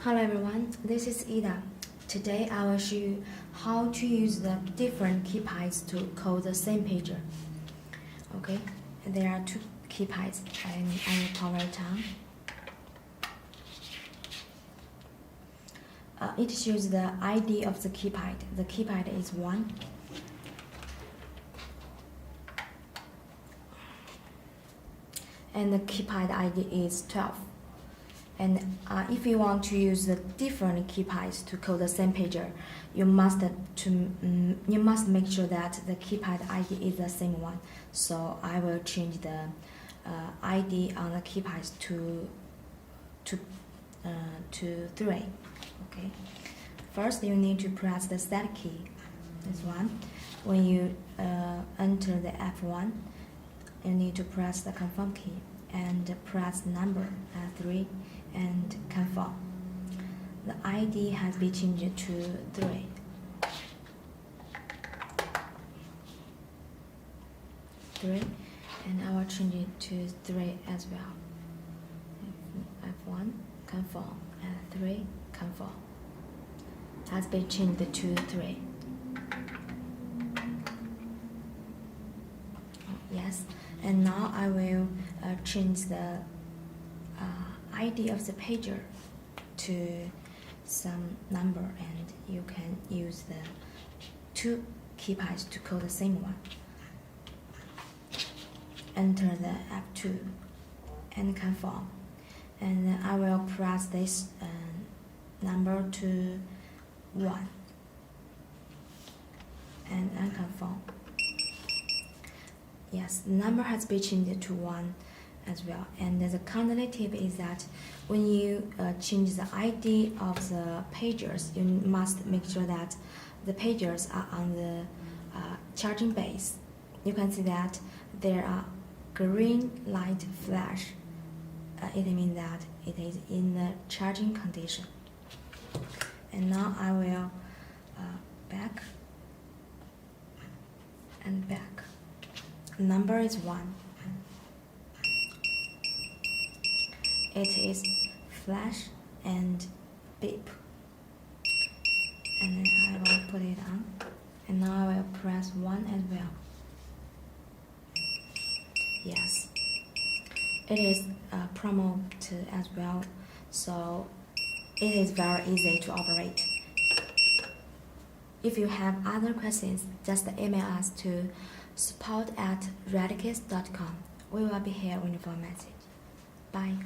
Hello everyone, this is Ida. Today I will show you how to use the different keypads to code the same pager. Okay, there are two keypads and I will power it on. It shows the ID of the keypad. The keypad is 1. And the keypad ID is 12. And if you want to use the different keypads to code the same pager, you must make sure that the keypad ID is the same one. So I will change the ID on the keypads to 3. Okay. First, you need to press the Start key. This one. When you enter the F1, you need to press the Confirm key and press number 3 and confirm. The ID has been changed to 3. And I will change it to 3 as well. F1 confirm and 3 confirm. Has been changed to 3. Yes, and now I will change the ID of the pager to some number, and you can use the 2 keypads to code the same one. Enter the F2 and confirm, and then I will press this number to 1 and unconfirm. Yes, the number has been changed to 1 as well. And the counterly tip is that when you change the ID of the pagers, you must make sure that the pagers are on the charging base. You can see that there are green light flash. It means that it is in the charging condition. And now I will back and back. Number is 1. It is flash and beep. And then I will put it on. And now I will press 1 as well. Yes. It is promoted as well, so it is very easy to operate. If you have other questions, just email us to support@retekess.com. We will be here waiting for a message. Bye.